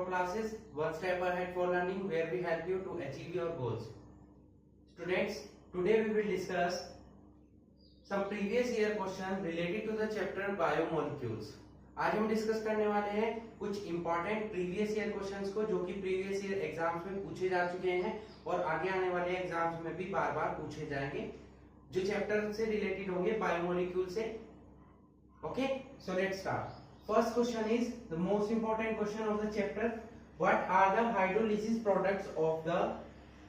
our classes One Step Ahead for Learning, where we help you to achieve your goals. Students, today we will discuss some previous year question related to the chapter Biomolecules. आज हम discuss करने वाले हैं कुछ important previous year questions को जो कि previous year exams में पूछे जा चुके हैं और आगे आने वाले एग्जाम्स में भी बार बार पूछे जाएंगे, जो चैप्टर से रिलेटेड होंगे बायोमोलिक्यूल से. Okay, so let's start. First question is the most important question of the chapter. What are the hydrolysis products of the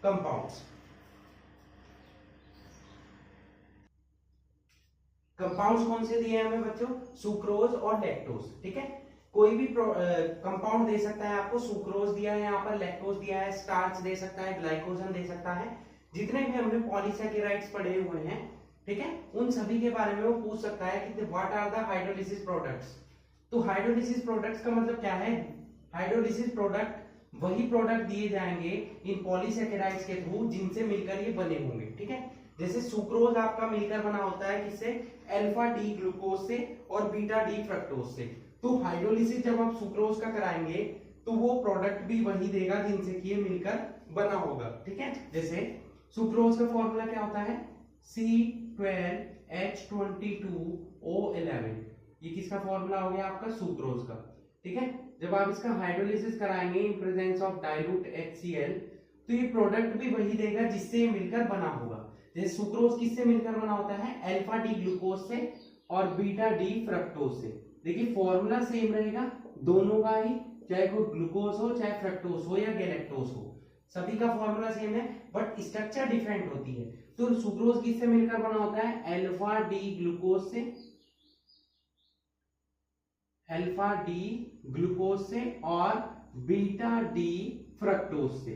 compounds? Compounds कौन से दिए हैं हमें बच्चों? सुक्रोज और लैक्टोज. ठीक है, कोई भी कंपाउंड दे सकता है आपको. सुक्रोज दिया है यहाँ पर, लैक्टोज दिया है, स्टार्च दे सकता है, ग्लाइकोजन दे सकता है. जितने भी हमने पॉलीसैकेराइड्स पढ़े हुए हैं, ठीक है, उन सभी के बारे में वो पूछ सकता है कि what are the hydrolysis products. तो हाइड्रोलिसिस प्रोडक्ट्स का मतलब क्या है? हाइड्रोलिसिस प्रोडक्ट वही प्रोडक्ट दिए जाएंगे इन पॉलीसैकेराइड्स के थ्रू जिनसे मिलकर ये बने होंगे. ठीक है, जैसे सुक्रोज आपका मिलकर बना होता है किससे? अल्फा डी ग्लूकोज से और बीटा डी फ्रक्टोज से. तो हाइड्रोलिसिस जब आप सुक्रोज का कराएंगे तो वो प्रोडक्ट भी वही देगा जिनसे कि ये मिलकर बना होगा. ठीक है, जैसे सुक्रोज का फॉर्मूला क्या होता है? C12H22O11. ये किसका फॉर्मूला हो गया? आपका सुक्रोज का. ठीक है, जब आप इसका हाइड्रोलिसिस कराएंगे in presence of dilute HCl तो ये प्रोडक्ट भी वही देगा जिससे ये मिलकर बना होगा. जैसे सुक्रोज किससे मिलकर बना होता है? अल्फा डी ग्लूकोज से और बीटा डी फ्रक्टोज से. देखिए फॉर्मूला सेम रहेगा दोनों का ही, चाहे कोई ग्लूकोज हो, चाहे फ्रक्टोज हो या गैलेक्टोज हो, सभी का फॉर्मूला सेम है, बट स्ट्रक्चर डिफरेंट होती है. तो सुक्रोज किससे मिलकर बना होता है? अल्फा डी ग्लूकोज से, अल्फा डी ग्लूकोज से और बीटा डी फ्रक्टोज से.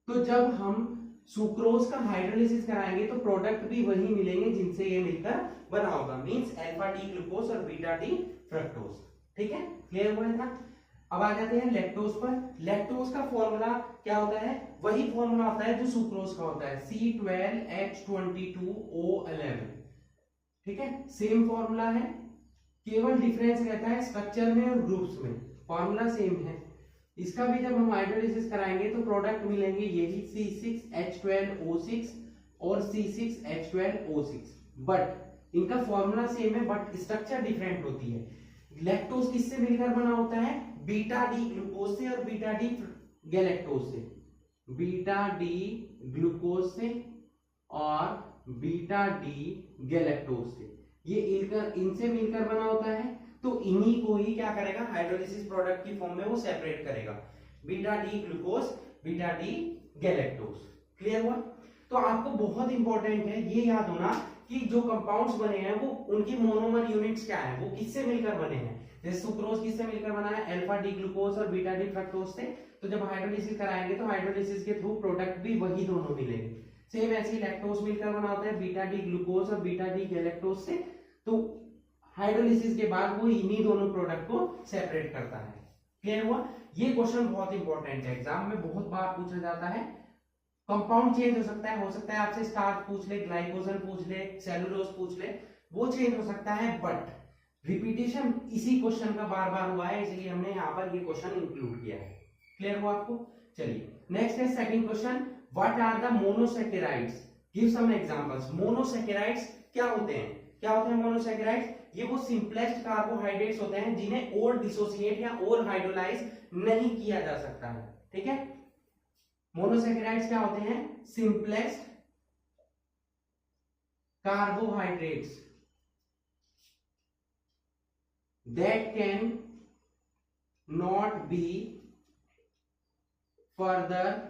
तो जब हम सुक्रोज का हाइड्रोलिसिस कराएंगे तो प्रोडक्ट भी वही मिलेंगे जिनसे ये मिलकर बना होगा, मींस अल्फा डी ग्लूकोज और बीटा डी फ्रक्टोज. ठीक है, क्लियर हुआ है ना? अब आ जाते हैं लैक्टोज पर. लैक्टोज का फॉर्मूला क्या होता है? वही फॉर्मूला होता है जो सुक्रोज का होता है, C12H22O11. ठीक है, सेम फॉर्मूला है, केवल डिफरेंस रहता है स्ट्रक्चर में और ग्रुप्स में. फॉर्मूला सेम है. इसका भी जब हम हाइड्रोलिसिस कराएंगे तो प्रोडक्ट मिलेंगे यही C6H12O6 और C6H12O6, बट इनका फॉर्मूला सेम है बट स्ट्रक्चर डिफरेंट होती है. लैक्टोज किससे मिलकर बना होता है? बीटा डी ग्लूकोज से और बीटा डी गैलेक्टोज से. बीटा डी ग्लूकोज से और बीटा डी गैलेक्टोज से ये इनसे मिलकर बना होता है. तो इन्हीं को ही क्या करेगा? हाइड्रोलिसिस प्रोडक्ट की फॉर्म में वो सेपरेट करेगा, beta D glucose, beta D galactose. Clear हुआ? तो आपको बहुत इंपॉर्टेंट है ये याद होना कि जो कंपाउंड्स बने हैं वो उनकी मोनोमर यूनिट्स क्या है, वो किससे मिलकर बने हैं. जैसे सुक्रोज किससे मिलकर बना है? अल्फा डी ग्लूकोज और बीटा डी फ्रक्टोज से. तो जब हाइड्रोलिसिस कराएंगे तो हाइड्रोलिसिस के थ्रू प्रोडक्ट भी वही दोनों मिलेंगे. सेम ऐसे ही लैक्टोज मिलकर बना होता है बीटा डी ग्लूकोज और बीटा डी गैलेक्टोज से. तो हाइड्रोलिसिस के बाद वो इन्हीं दोनों प्रोडक्ट को सेपरेट करता है. क्लियर हुआ? ये क्वेश्चन बहुत इंपॉर्टेंट है, एग्जाम में बहुत बार पूछा जाता है. कंपाउंड चेंज हो सकता है आपसे स्टार्च पूछ ले, ग्लाइकोजन पूछ ले, सेलुलोज पूछ ले, वो चेंज हो सकता है, बट रिपीटेशन इसी क्वेश्चन का बार बार हुआ है, इसलिए हमने यहाँ पर ये क्वेश्चन इंक्लूड किया है. क्लियर हुआ आपको? चलिए नेक्स्ट है second question. What are the monosaccharides? Give some examples. Monosaccharides क्या होते हैं? क्या होते हैं मोनोसैकेराइड्स? ये वो सिंपलेस्ट कार्बोहाइड्रेट्स होते हैं जिन्हें और डिसोसिएट या और हाइड्रोलाइज नहीं किया जा सकता है. ठीक है, मोनोसैकेराइड्स क्या होते हैं? Simplest carbohydrates that can not be further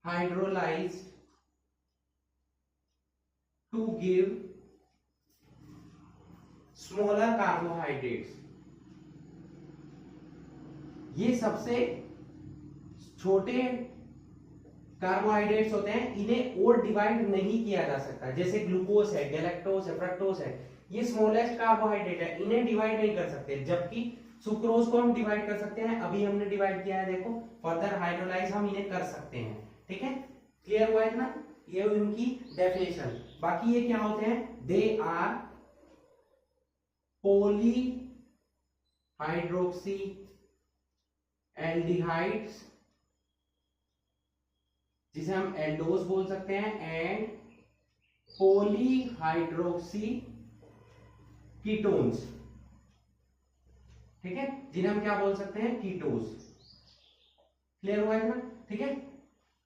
hydrolysed to give smaller carbohydrates. ये सबसे छोटे कार्बोहाइड्रेट्स होते हैं, इन्हें और डिवाइड नहीं किया जा सकता. जैसे ग्लूकोज है, गैलेक्टोज है, फ्रक्टोज है, ये स्मॉलेस्ट कार्बोहाइड्रेट है, इन्हें डिवाइड नहीं कर सकते. जबकि सुक्रोज को हम डिवाइड कर सकते हैं, अभी हमने डिवाइड किया है, देखो फर्दर हाइड्रोलाइज हम इन्हें कर सकते हैं. ठीक है, क्लियर हुआ है ना? ये उनकी डेफिनेशन. बाकी ये क्या होते हैं? They are poly hydroxy aldehydes, जिसे हम एल्डोज बोल सकते हैं, एंड पॉलीहाइड्रोक्सी कीटोन्स, ठीक है, जिन्हें हम क्या बोल सकते हैं, कीटोस। क्लियर हुआ है ना? ठीक है,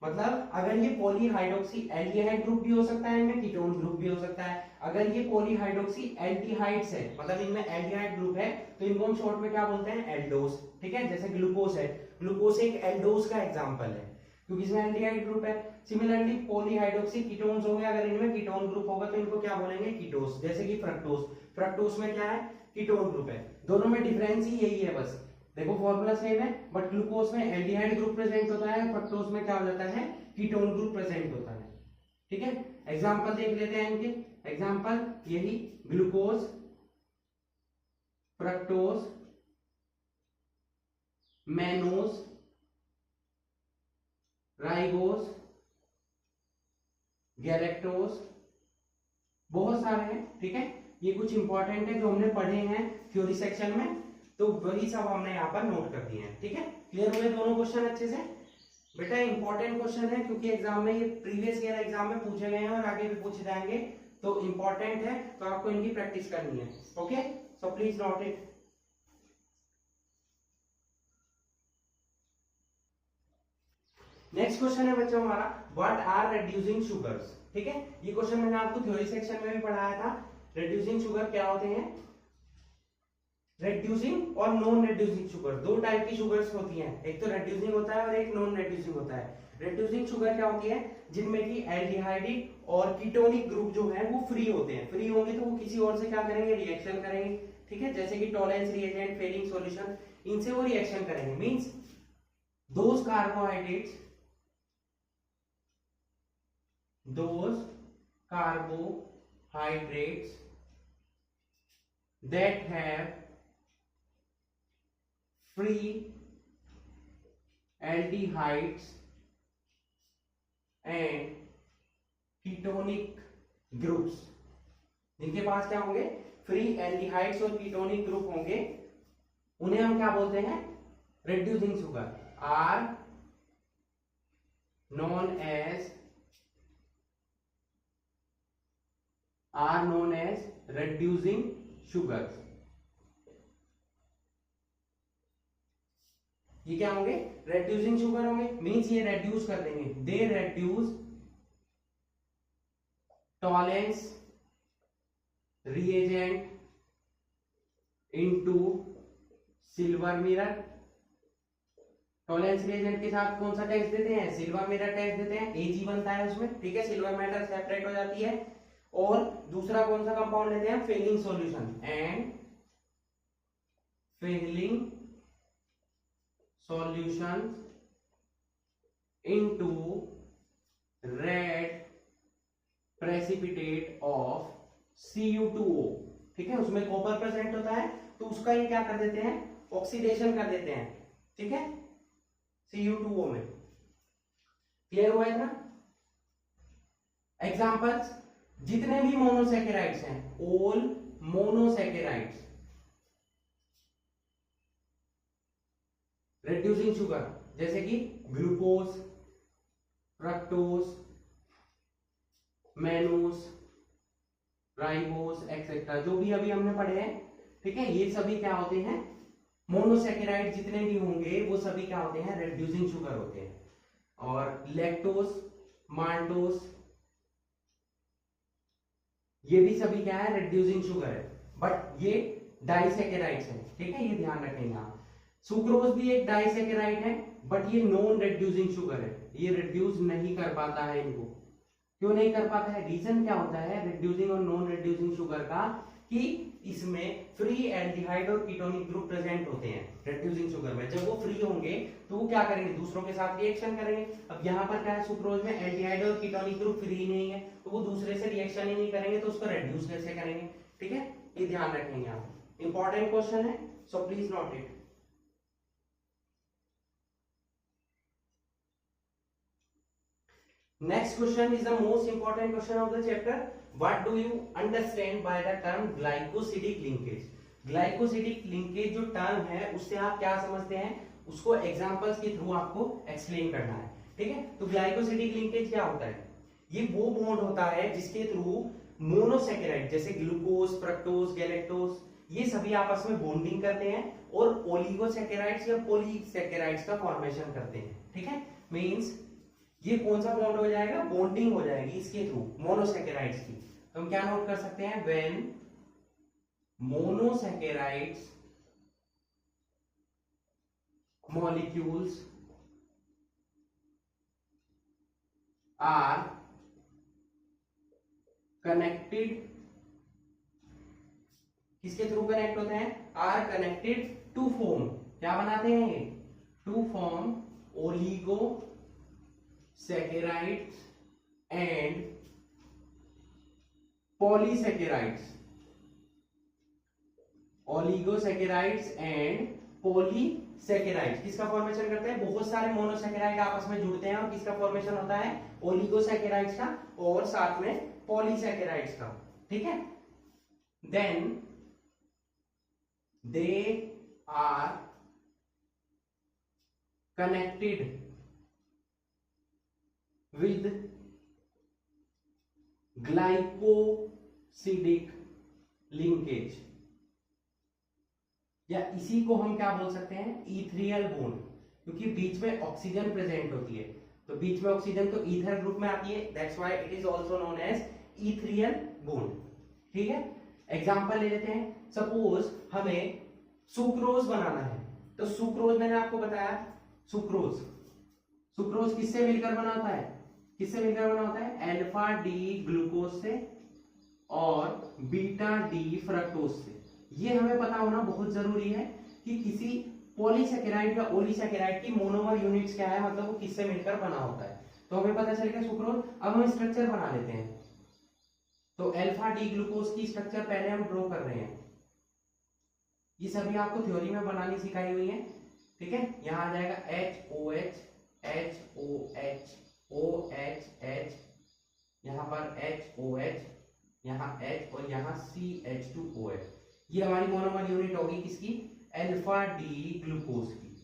मतलब अगर ये पॉलीहाइड्रोक्सी एल्डिहाइड ग्रुप भी हो सकता है, इनमें कीटोन ग्रुप भी हो सकता है। अगर ये पॉलीहाइड्रोक्सी एल्डिहाइड्स है, मतलब इनमें एल्डिहाइड ग्रुप है, तो इनको हम शॉर्ट में क्या बोलते हैं, एल्डोस। ठीक है, जैसे ग्लूकोज है, ग्लूकोज एक एल्डोस का एग्जांपल है क्योंकि इसमें एल्डिहाइड ग्रुप है। सिमिलरली पॉलीहाइड्रोक्सी कीटोन्स हो गए, अगर इनमें कीटोन ग्रुप होगा तो इनको क्या बोलेंगे, कीटोस। जैसे कि फ्रक्टोज, फ्रक्टोज में क्या है, कीटोन ग्रुप है। दोनों में डिफरेंस ही यही है, बस देखो फॉर्मूला सेम है, बट ग्लूकोज में एल्डिहाइड ग्रुप प्रेजेंट होता है, फ्रक्टोज में क्या हो जाता है, कीटोन ग्रुप प्रेजेंट होता है। ठीक है, एग्जांपल देख लेते हैं इनके। एग्जांपल यही glucose, fructose, mannose, ribose, galactose, बहुत सारे हैं। ठीक है, ये कुछ इंपॉर्टेंट है जो हमने पढ़े हैं थ्योरी सेक्शन में, तो वही सब हमने यहाँ पर नोट कर दिए हैं। ठीक है, क्लियर हुए दोनों क्वेश्चन अच्छे से? बेटा इंपॉर्टेंट क्वेश्चन है क्योंकि एग्जाम में ये प्रीवियस ईयर एग्जाम में पूछे गए हैं और आगे भी पूछे जाएंगे, तो इंपॉर्टेंट है, तो आपको इनकी प्रैक्टिस करनी है। Okay, so please note it. Next question है बच्चों हमारा, व्हाट आर रिड्यूसिंग शुगर्स। ठीक है, ये क्वेश्चन मैंने आपको थ्योरी सेक्शन में भी पढ़ाया था। रिड्यूसिंग शुगर क्या होते हैं, रिड्यूसिंग और नॉन रिड्यूसिंग शुगर, दो टाइप की शुगर्स होती हैं, एक तो रिड्यूसिंग होता है और एक नॉन रिड्यूसिंग होता है। रिड्यूसिंग शुगर क्या होती है, जिनमें की एल्डिहाइड और कीटोनिक ग्रुप जो है वो फ्री होते हैं। फ्री होंगे तो वो किसी और से क्या करेंगे, रिएक्शन करेंगे। ठीक है, जैसे कि टॉलेंस रिएजेंट, फेलिंग सॉल्यूशन, इनसे वो रिएक्शन करेंगे। Means those carbohydrates, those carbohydrates that have free aldehydes and ketonic groups, जिनके पास क्या होंगे, फ्री एल्डिहाइड्स और कीटोनिक ग्रुप होंगे, उन्हें हम क्या बोलते हैं, reducing sugar, are known as reducing sugars। ये क्या होंगे, reducing sugar होंगे, मींस ये reduce कर देंगे, they reduce tolerance reagent into silver mirror। Tollens reagent के साथ कौन सा टेस्ट देते हैं, सिल्वर मिरर टेस्ट देते हैं, Ag बनता है उसमें। ठीक है, सिल्वर मैटर सेपरेट हो जाती है। और दूसरा कौन सा कंपाउंड लेते हैं, Fehling solution, and Fehling solution into red precipitate of Cu2O। ठीक है, उसमें कॉपर प्रेजेंट होता है, तो उसका ये क्या कर देते हैं, ऑक्सीडेशन कर देते हैं। ठीक है, Cu2O में। क्लियर हुआ है ना? एग्जांपल्स, जितने भी मोनोसैकेराइड्स हैं, ऑल मोनोसैकेराइड्स रिड्यूसिंग शुगर, जैसे कि glucose, fructose, mannose, ribose etcetera, जो भी अभी हमने पढ़े हैं। ठीक है, ये सभी क्या होते हैं, मोनोसैकेराइड जितने भी होंगे वो सभी क्या होते हैं, रिड्यूसिंग शुगर होते हैं। और लैक्टोज, माल्टोज, ये भी सभी क्या है, रिड्यूसिंग शुगर है, बट ये डाइसैकेराइड्स है। ठीक है, ये ध्यान रखेंगे आप। सुक्रोज भी एक डाइसैकेराइड है, बट ये नॉन रिड्यूसिंग शुगर है, ये रिड्यूस नहीं कर पाता है इनको। क्यों नहीं कर पाता है, रीजन क्या होता है रिड्यूसिंग और नॉन रिड्यूसिंग शुगर का, कि इसमें फ्री एल्डिहाइड और कीटोनिक ग्रुप प्रेजेंट होते हैं रिड्यूसिंग शुगर में। जब वो फ्री होंगे तो वो क्या करेंगे, दूसरों के साथ रिएक्शन करेंगे। अब यहाँ पर क्या है, सुक्रोज में एल्डिहाइड और कीटोनिक ग्रुप फ्री नहीं है, तो वो दूसरे से रिएक्शन ही नहीं करेंगे, तो उसको रिड्यूस कैसे करेंगे। ठीक है, ये ध्यान रखेंगे आप, इंपॉर्टेंट क्वेश्चन है, so please note it. Next question is the most important question of the chapter. What do you understand by the term glycosidic linkage? Glycosidic linkage जो टर्म है उससे आप क्या समझते हैं, उसको एग्जांपल्स के थ्रू आपको एक्सप्लेन करना है, ठीक है। तो ग्लाइकोसिडिक लिंकेज क्या होता है, ये वो बॉन्ड होता है जिसके थ्रू मोनोसैकेराइड जैसे ग्लूकोज, फ्रक्टोज, गैलेक्टोज ये सभी आपस में बॉन्डिंग करते हैं और ओलिगोसैकेराइड्स या पॉलीसैकेराइड्स का फॉर्मेशन करते हैं, ठीक है। मींस ये कौन सा बॉन्ड हो जाएगा, बॉन्डिंग हो जाएगी इसके थ्रू मोनोसैकेराइड्स की। तो हम क्या नोट कर सकते हैं, when monosaccharides molecules are connected, किसके थ्रू कनेक्ट होते हैं, आर कनेक्टेड टू फॉर्म, क्या बनाते हैं ये, to form oligosaccharides and polysaccharides, oligosaccharides and polysaccharides किसका फॉर्मेशन करते हैं, बहुत सारे मोनोसैकेराइड आपस में जुड़ते हैं और किसका फॉर्मेशन होता है, ओलिगोसैकेराइड्स का और साथ में पॉलीसैकेराइड्स का, ठीक है। Then they are connected with glycosidic linkage, या इसी को हम क्या बोल सकते हैं, ईथरियल बॉन्ड, क्योंकि बीच में ऑक्सीजन प्रेजेंट होती है, तो बीच में ऑक्सीजन तो ईथर ग्रुप में आती है, that's why it is also known as ethereal bond, ठीक है। एग्जांपल ले लेते हैं, सपोज हमें सुक्रोज बनाना है, तो सुक्रोज मैंने आपको बताया, सुक्रोज सुक्रोज किससे मिलकर बना होता है, किससे मिलकर बना होता है, अल्फा डी ग्लूकोज से और बीटा डी फ्रक्टोज से। ये हमें पता होना बहुत जरूरी है कि किसी पॉलीसैकेराइड या ओलिसैकेराइड की मोनोमर यूनिट्स क्या है, मतलब वो किससे मिलकर बना होता है, तो हमें पता चलेगा सुक्रोज। अब हम स्ट्रक्चर बना लेते हैं, तो अल्फा डी ग्लूकोज की स्ट्रक्चर पहले हम ड्रॉ कर रहे हैं, ये सभी आपको थ्योरी में बनानी सिखाई हुई है, ठीक है। यहाँ आ जाएगा HOH HOH OHH, यहाँ पर HOH, यहाँ H और यहाँ CH2OH, ये हमारी मोनोमर यूनिट होगी किसकी, अल्फा डी ग्लूकोज की।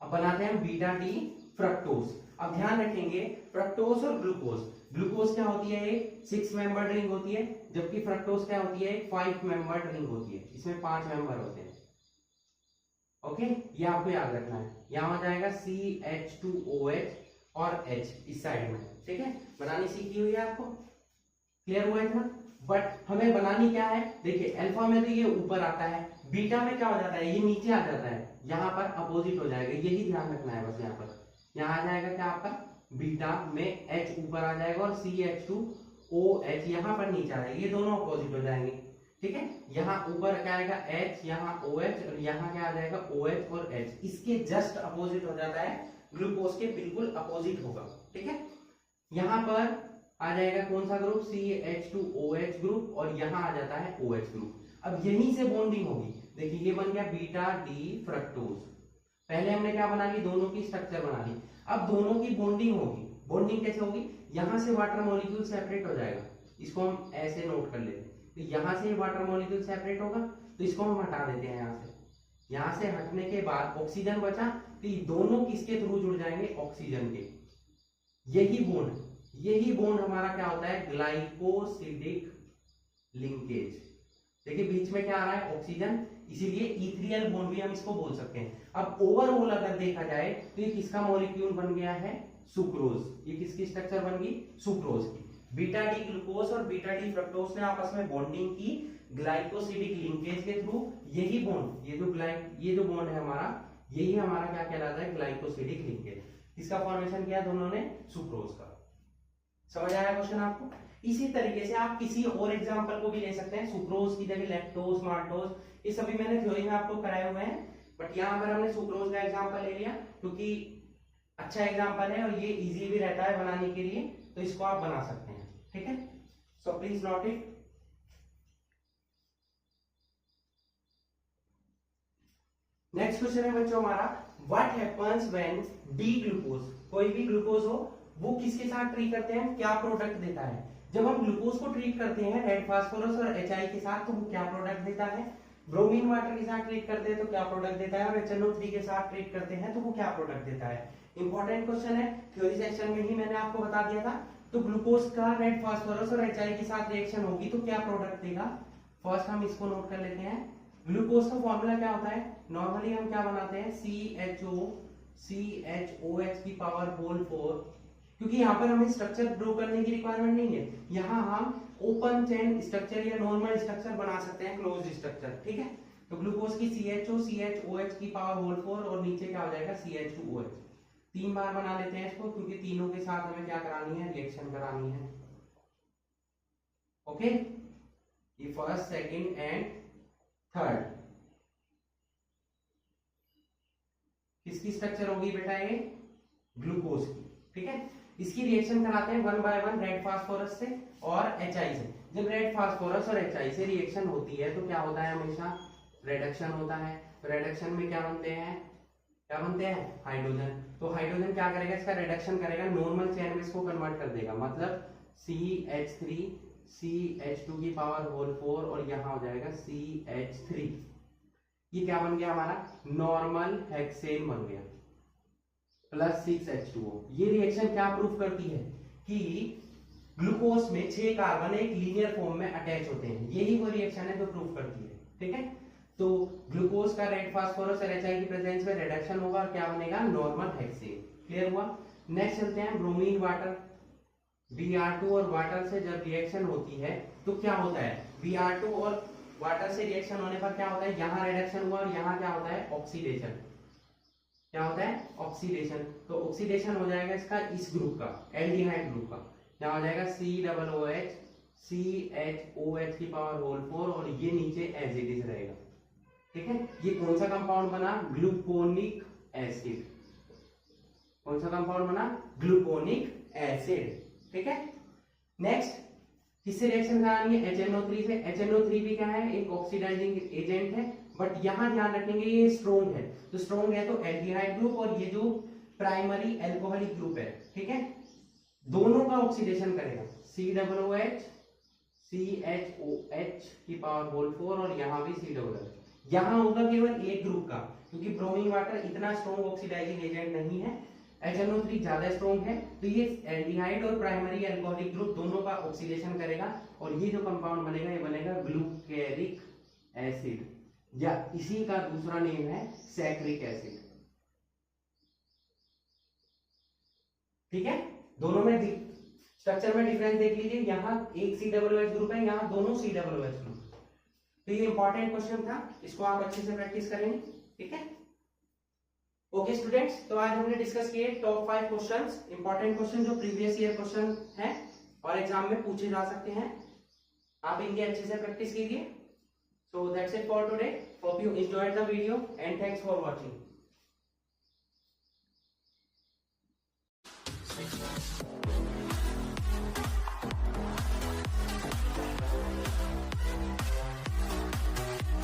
अब बनाते हैं बीटा डी फ्रक्टोज। अब ध्यान रखेंगे फ्रक्टोज और ग्लूकोज, ग्लूकोज क्या होती है, एक 6 मेंबर्ड रिंग होती है, जबकि फ्रक्टोज क्या होती है, 5 मेंबर्ड रिंग होती है, इसमें 5 मेंबर होते हैं, ओके। ये आपको याद रखना है, यहां आ जाएगा CH2OH और H इस साइड में, ठीक है। बनानी सीखी हुई है आपको, क्लियर हुआ है ना। बट हमें बनानी क्या है, देखिए अल्फा में तो ये ऊपर आता है, बीटा में क्या हो जाता है, ये नीचे आ जाता है, यहाँ पर अपोजिट हो जाएगा, यही ध्यान रखना है बस। यहाँ पर यहाँ आ जाएगा क्या आपका, बीटा में H ऊपर आ जाएगा और CH2OH यहाँ पर नीचे आ जाएगा, ये दोनों अपोजिट हो जाएंगे, ठीक है। यहाँ ऊपर क्या आएगा H, यहाँ OH और यहाँ क्या आ जाएगा OH और H, इसके जस्ट अपोजिट हो जाता है, ग्लूकोज के बिल्कुल अपोजिट होगा, ठीक है। यहाँ पर आ जाएगा कौन सा ग्रुप, CH2OH ग्रुप, और यहाँ आ जाता है OH ग्रुप। अब यहीं से बॉन्डिंग होगी, देखिए ये बन गया बीटा डी फ्रक्टोज, पहले हमने क्या बना ली, दोनों की स्ट्रक्चर बना ली, अब दोनों की बॉन्डिंग होगी। बॉन्डिंग कैसे होगी, यहां से वाटर मॉलिक्यूल सेपरेट हो जाएगा, इसको हम ऐसे नोट कर लेते हैं, तो यहां से वाटर मॉलिक्यूल सेपरेट होगा, तो इसको हम हटा देते हैं यहाँ से हटने के बाद ऑक्सीजन बचा, तो ये दोनों किसके थ्रू जुड़ जाएंगे, ऑक्सीजन के। यही बॉन्ड हमारा क्या होता है, ग्लाइकोसिडिक लिंकेज। देखिए बीच में क्या आ रहा है, ऑक्सीजन, इसीलिए ईथरियल बॉन्ड भी हम इसको बोल सकते हैं। अब ओवरऑल अगर देखा जाए तो ये किसका मॉलिक्यूल बन गया है, सुक्रोज। ये किसकी स्ट्रक्चर बन गई, सुक्रोज की। बीटा डी ग्लूकोज और बीटा डी फ्रक्टोज ने आपस में बॉन्डिंग की ग्लाइकोसिडिक लिंकेज के थ्रू। यही बॉन्ड, ये जो बॉन्ड है हमारा, यही हमारा क्या कहलाता है, ग्लाइकोसिडिक लिंकेज। इसका फॉर्मेशन किया दोनों ने, सुक्रोज का। समझ आया क्वेश्चन आपको। इसी तरीके से आप किसी और एग्जांपल को भी ले सकते हैं, सुक्रोज की जगह लैक्टोज, माल्टोज, ये सभी मैंने थ्योरी में आपको कराए हुए हैं, बट यहाँ पर हमने सुक्रोज का एग्जांपल ले लिया क्योंकि अच्छा एग्जांपल है और ये इजी भी रहता है बनाने के लिए, तो इसको आप बना सकते हैं, ठीक है। So please note it. Next question है बच्चों हमारा, what happens when D glucose, कोई भी ग्लूकोज हो, वो किसके साथ ट्रीट करते हैं, क्या प्रोडक्ट देता है। जब हम ग्लूकोज को ट्रीट करते हैं रेड फास्फोरस और HI के साथ, तो वो क्या प्रोडक्ट देता है, ब्रोमीन वाटर के साथ ट्रीट करते हैं तो क्या प्रोडक्ट देता है, और HNO3 के साथ ट्रीट करते हैं तो वो क्या प्रोडक्ट देता है। इंपॉर्टेंट क्वेश्चन है, थ्योरी सेक्शन में ही मैंने आपको बता दिया था। तो ग्लूकोज का रेड फास्फोरस और HI के साथ रिएक्शन होगी तो क्या प्रोडक्ट देगा। फर्स्ट हम इसको नोट कर लेते हैं। ग्लूकोज का फॉर्मूला क्या होता है, नॉर्मली हम क्या बनाते हैं, CHOH की पावर होल 4, क्योंकि यहाँ पर हमें स्ट्रक्चर ड्रॉ करने की रिक्वायरमेंट नहीं है, यहाँ हम ओपन चेन स्ट्रक्चर या नॉर्मल स्ट्रक्चर बना सकते हैं, क्लोज्ड स्ट्रक्चर, ठीक है। तो ग्लूकोज की CHOH की पावर होल 4 और नीचे क्या हो जाएगा CH2OH। 3 बार बना लेते हैं इसको, क्योंकि तीनों के साथ हमें क्या करानी है, रिएक्शन करानी है। ओके, ये फर्स्ट, सेकंड एंड थर्ड किसकी स्ट्रक्चर होगी बेटा, ये ग्लूकोज की, ठीक है। इसकी रिएक्शन कराते हैं 1 बाय 1 रेड फास्फोरस से और HI से। जब रेड फास्फोरस और HI से रिएक्शन होती है तो क्या होता है, हमेशा रिडक्शन होता है। रिडक्शन में क्या बनते हैं, हाइड्रोजन। तो हाइड्रोजन क्या करेगा, इसका रिडक्शन करेगा, नॉर्मल चेन में इसको कन्वर्ट कर देगा, मतलब CH3 CH2 की पावर होल 4 और यहाँ हो जाएगा CH3। ये क्या बन गया हमारा, नॉर्मल हेक्सेन बन गया, प्लस 6H2O। ये रिएक्शन क्या प्रूफ करती है कि ग्लूकोज में 6 कार्बन एक लीनियर फॉर्म में अटैच होते हैं, यही वो रिएक्शन है जो प्रूफ करती है, ठीक है। तो ग्लूकोज का रेड फास्फोरस और HI की प्रेजेंस में रिडक्शन होगा और क्या बनेगा, नॉर्मल हेक्सेन। क्लियर हुआ। नेक्स्ट चलते हैं, ब्रोमीन वाटर, Br2 और वाटर से जब रिएक्शन होती है तो क्या होता है, Br2 और वाटर से रिएक्शन होने पर क्या होता है, यहाँ रिडक्शन हुआ और यहाँ क्या होता है, ऑक्सीडेशन। क्या होता है, ऑक्सीडेशन। तो ऑक्सीडेशन हो जाएगा इसका, इस ग्रुप का, एल्डिहाइड ग्रुप का, क्या हो जाएगा COOH CHOH की पावर होल 4 और ये नीचे एज इट इज रहेगा, ठीक है। ये कौन सा कंपाउंड बना, ग्लूकोनिक एसिड। कौन सा कंपाउंड बना, ग्लूकोनिक एसिड, ठीक है। नेक्स्ट किससे रिएक्शन करानी है, HNO3 से। HNO3 भी क्या है, एक ऑक्सीडाइजिंग एजेंट है, बट यहां ध्यान रखेंगे ये स्ट्रॉन्ग है, तो स्ट्रॉन्ग है तो एल्डिहाइड ग्रुप और ये जो प्राइमरी एल्कोहलिक ग्रुप है, ठीक है, दोनों का ऑक्सीडेशन करेगा, COOH CHOH की पावर होल 4 और यहां भी COOH। यहां होगा केवल एक ग्रुप का, क्योंकि ब्रोमीन वाटर इतना स्ट्रॉन्ग ऑक्सीडाइजिंग एजेंट नहीं है, HNO3 ज्यादा स्ट्रॉन्ग है, तो ये एल्डिहाइड और प्राइमरी अल्कोहलिक ग्रुप दोनों का ऑक्सीडेशन करेगा और ये जो कंपाउंड बनेगा ये बनेगा ग्लूकेरिक एसिड, या इसी का दूसरा नेम है सैक्रिक एसिड, ठीक है। दोनों में स्ट्रक्चर में डिफरेंस देख लीजिए, यहाँ एक COOH ग्रुप है, यहाँ दोनों COOH ग्रुप। तो ये इंपॉर्टेंट क्वेश्चन था, इसको आप अच्छे से प्रैक्टिस करेंगे, ठीक है। ओके स्टूडेंट्स, तो आज हमने डिस्कस किए टॉप 5 क्वेश्चंस, इंपॉर्टेंट क्वेश्चन जो प्रीवियस ईयर क्वेश्चन है और एग्जाम में पूछे जा सकते हैं, आप इनकी अच्छे से प्रैक्टिस कीजिए। So that's it for today, hope you enjoyed the video and thanks for watching.